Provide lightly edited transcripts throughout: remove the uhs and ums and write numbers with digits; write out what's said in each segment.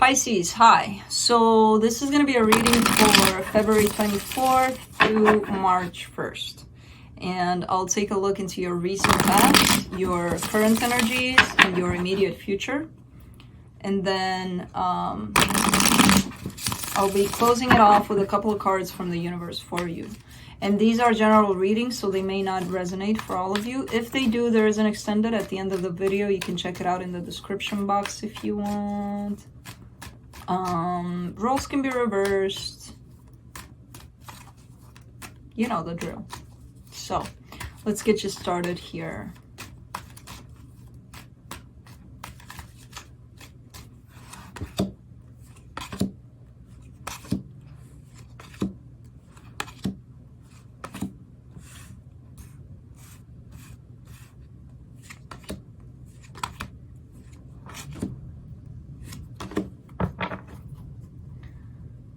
Pisces, hi. So this is going to be a reading for February 24th through March 1st. And I'll take a look into your recent past, your current energies, and your immediate future. And then I'll be closing it off with a couple of cards from the universe for you. And these are general readings, so they may not resonate for all of you. If they do, there is an extended at the end of the video. You can check it out in the description box if you want. Roles can be reversed. You know the drill. So, let's get you started here.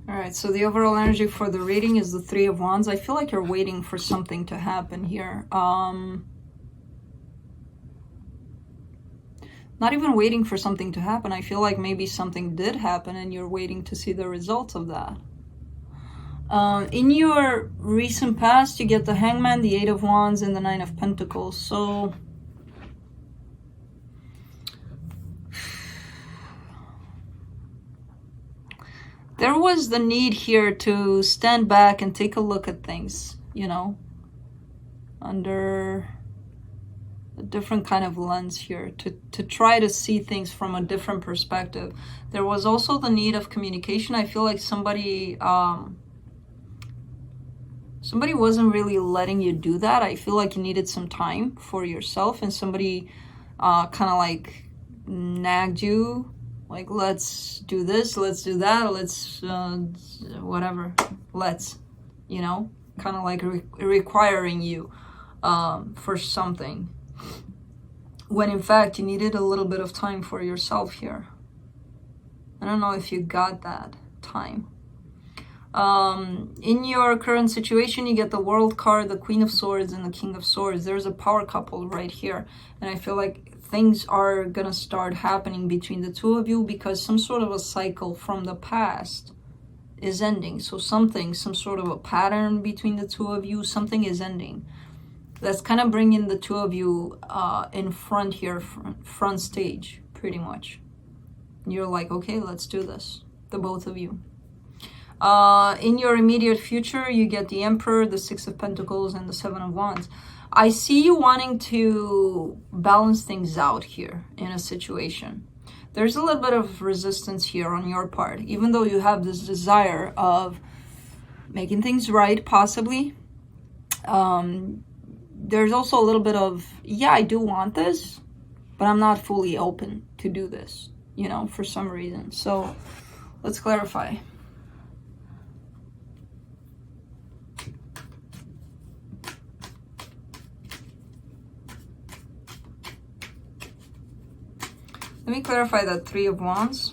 Alright, so the overall energy for the reading is the Three of Wands. I feel like you're waiting for something to happen here. Not even waiting for something to happen. I feel like maybe something did happen and you're waiting to see the results of that. In your recent past, you get the Hangman, the Eight of Wands, and the Nine of Pentacles. So there was the need here to stand back and take a look at things, you know, under a different kind of lens here, to try to see things from a different perspective. There was also the need of communication. I feel like somebody wasn't really letting you do that. I feel like you needed some time for yourself, and somebody kind of like nagged you. Like, let's do this, let's do that, let's, whatever, let's, you know, kind of like requiring you for something. When in fact, you needed a little bit of time for yourself here. I don't know if you got that time. In your current situation, you get the World card, the Queen of Swords, and the King of Swords. There's a power couple right here. And I feel like things are gonna start happening between the two of you because some sort of a cycle from the past is ending. So something, some sort of a pattern between the two of you, something is ending. That's kind of bringing the two of you in front here, front stage, pretty much. You're like, okay, let's do this, the both of you. In your immediate future, you get the Emperor, the Six of Pentacles, and the Seven of Wands. I see you wanting to balance things out here in a situation. There's a little bit of resistance here on your part, even though you have this desire of making things right, possibly. There's also a little bit of, yeah, I do want this, but I'm not fully open to do this, you know, for some reason. So let's clarify. Let me clarify that Three of Wands.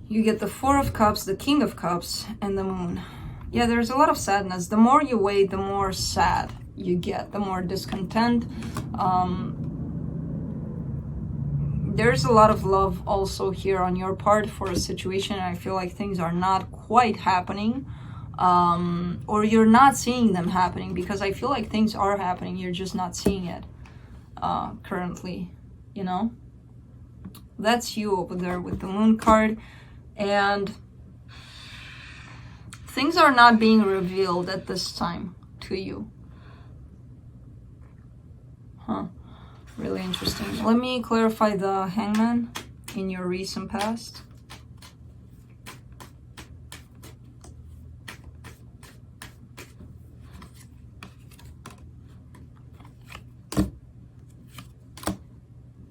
You get the Four of Cups, the King of Cups, and the Moon. Yeah, there's a lot of sadness. The more you wait, the more sad you get, the more discontent. There's a lot of love also here on your part for a situation. I feel like things are not quite happening, or you're not seeing them happening, because I feel like things are happening. You're just not seeing it currently, you know? That's you over there with the Moon card. And things are not being revealed at this time to you. Huh. Really interesting. Let me clarify the Hangman in your recent past.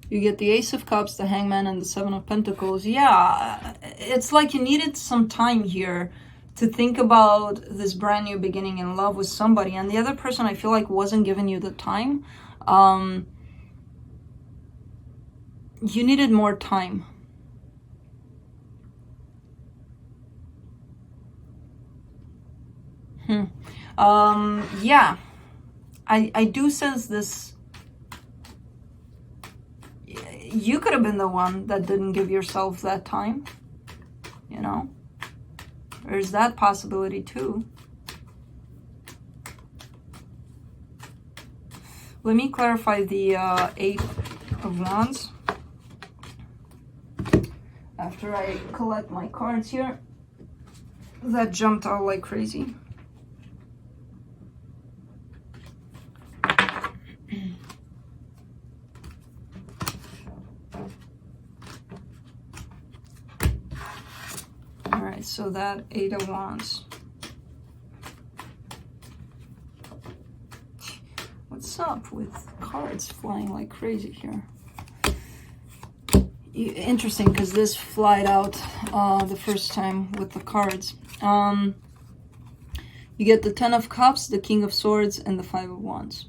You get the Ace of Cups, the Hangman, and the Seven of Pentacles. Yeah, it's like you needed some time here to think about this brand new beginning in love with somebody. And the other person, I feel like, wasn't giving you the time. You needed more time. Yeah, I do sense this. You could have been the one that didn't give yourself that time, you know? There's that possibility too. Let me clarify the Eight of Wands after I collect my cards here. That jumped out like crazy. Alright, so that Eight of Wands. What's up with cards flying like crazy here? Interesting, because this flied out the first time with the cards. You get the Ten of Cups, the King of Swords, and the Five of Wands.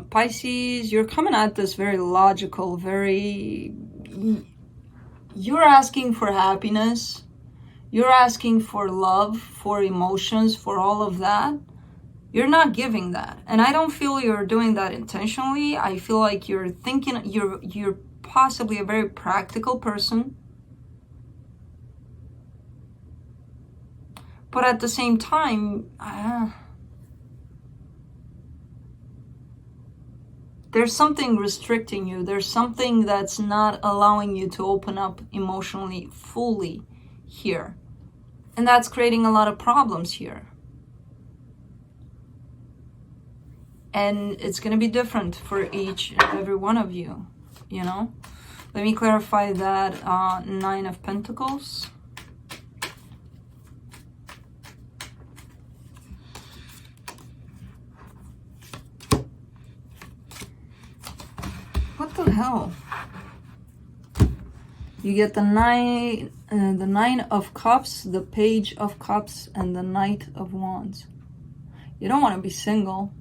Pisces, you're coming at this very logical, very... You're asking for happiness. You're asking for love, for emotions, for all of that. You're not giving that. And I don't feel you're doing that intentionally. I feel like you're thinking, you're possibly a very practical person. But at the same time, there's something restricting you. There's something that's not allowing you to open up emotionally fully here. And that's creating a lot of problems here. And it's going to be different for each and every one of you, you know? Let me clarify that Nine of Pentacles. What the hell? You get the Nine of Cups, the Page of Cups, and the Knight of Wands. You don't want to be single.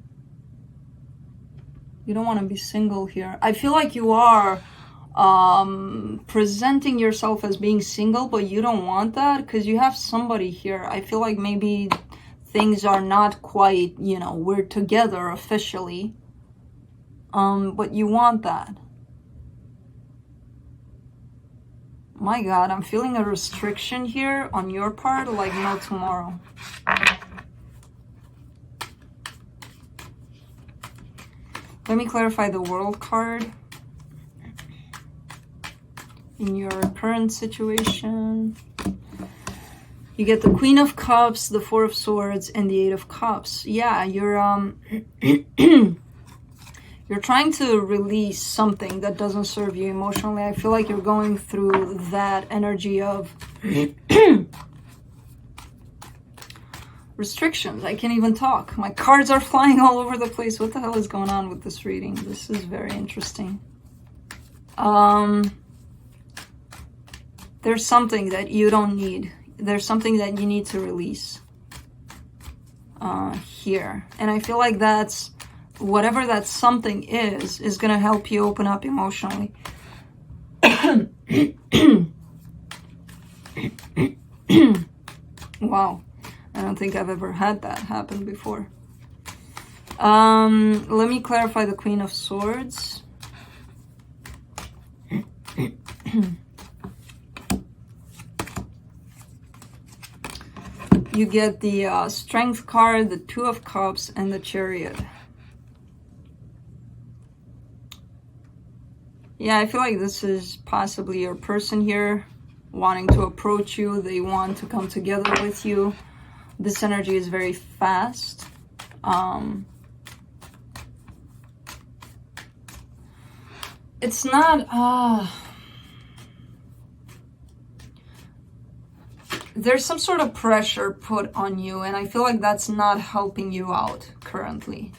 You don't want to be single here. I feel like you are presenting yourself as being single, but you don't want that because you have somebody here. I feel like maybe things are not quite, you know, we're together officially. But you want that. My God, I'm feeling a restriction here on your part like no tomorrow. Let me clarify the World card. In your current situation, you get the Queen of Cups, the Four of Swords, and the Eight of Cups. Yeah, you're you're trying to release something that doesn't serve you emotionally. I feel like you're going through that energy of restrictions. I can't even talk. My cards are flying all over the place. What the hell is going on with this reading? This is very interesting. There's something that you don't need. There's something that you need to release here. And I feel like that's, whatever that something is going to help you open up emotionally. Wow. I don't think I've ever had that happen before. Let me clarify the Queen of Swords. You get the Strength card, the Two of Cups, and the Chariot. Yeah, I feel like this is possibly your person here wanting to approach you. They want to come together with you. This energy is very fast. It's not... there's some sort of pressure put on you, and I feel like that's not helping you out currently.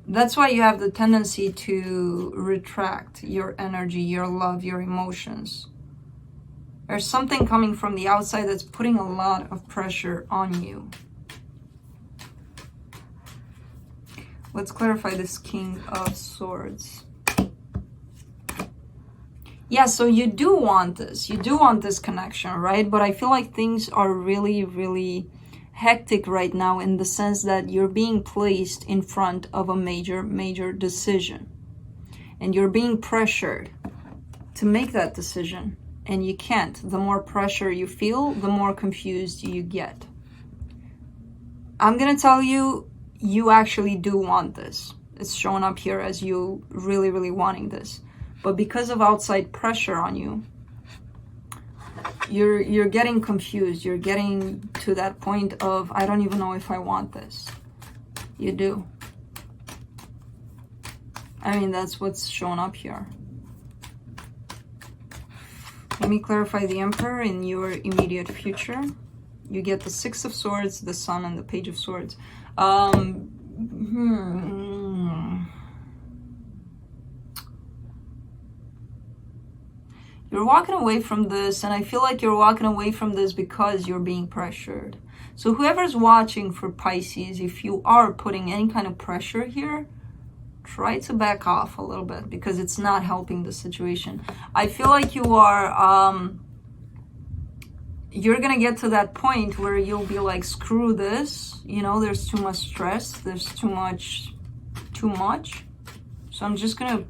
That's why you have the tendency to retract your energy, your love, your emotions. There's something coming from the outside that's putting a lot of pressure on you. Let's clarify this King of Swords. Yeah, so you do want this. You do want this connection, right? But I feel like things are really, really hectic right now in the sense that you're being placed in front of a major decision. And you're being pressured to make that decision. And you can't. The more pressure you feel, the more confused you get. I'm going to tell you, you actually do want this. It's showing up here as you really, really wanting this. But because of outside pressure on you, you're getting confused. You're getting to that point of, I don't even know if I want this. You do. I mean, that's what's showing up here. Let me clarify the Emperor in your immediate future. You get the Six of Swords, the Sun, and the Page of Swords. You're walking away from this, and I feel like you're walking away from this because you're being pressured. So whoever's watching for Pisces, if you are putting any kind of pressure here, try to back off a little bit because it's not helping the situation. I feel like you are, you're going to get to that point where you'll be like, screw this. You know, there's too much stress. There's too much. So I'm just going to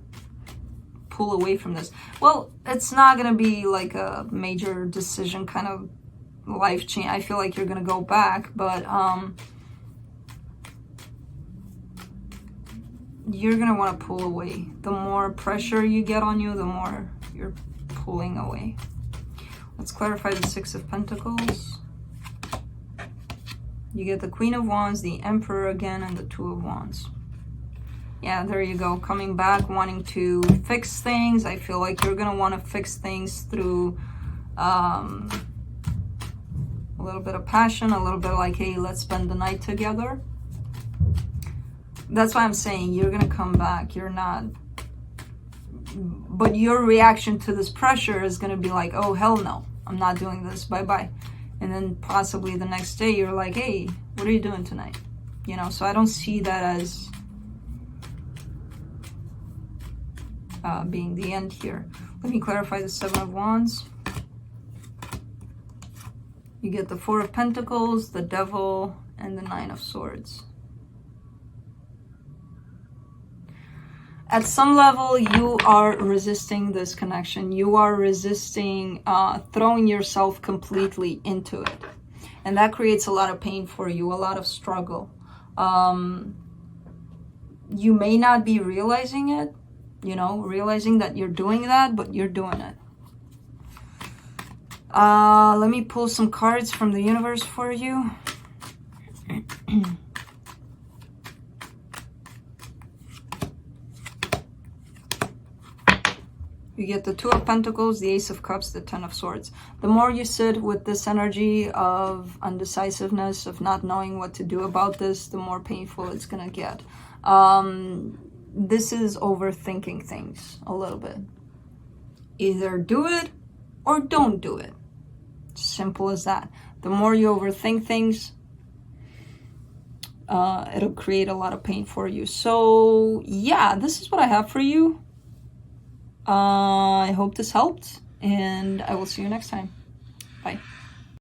pull away from this. Well, it's not going to be like a major decision kind of life change. I feel like you're going to go back, but you're going to want to pull away. The more pressure you get on you, the more you're pulling away. Let's clarify the Six of Pentacles. You get the Queen of Wands, the Emperor again, and the Two of Wands. Yeah, there you go. Coming back, wanting to fix things. I feel like you're going to want to fix things through a little bit of passion, a little bit like, hey, let's spend the night together. That's why I'm saying you're going to come back. You're not. But your reaction to this pressure is going to be like, oh, hell no. I'm not doing this. Bye-bye. And then possibly the next day you're like, hey, what are you doing tonight? You know, so I don't see that as being the end here. Let me clarify the Seven of Wands. You get the Four of Pentacles, the Devil, and the Nine of Swords. At some level, you are resisting this connection. You are resisting throwing yourself completely into it. And that creates a lot of pain for you, a lot of struggle. You may not be realizing it, you know, realizing that you're doing that, but you're doing it. Let me pull some cards from the universe for you. You get the Two of Pentacles, the Ace of Cups, the Ten of Swords. The more you sit with this energy of undecisiveness, of not knowing what to do about this, the more painful it's going to get. This is overthinking things a little bit. Either do it or don't do it. Simple as that. The more you overthink things, it'll create a lot of pain for you. So yeah, this is what I have for you. I hope this helped, and I will see you next time. Bye.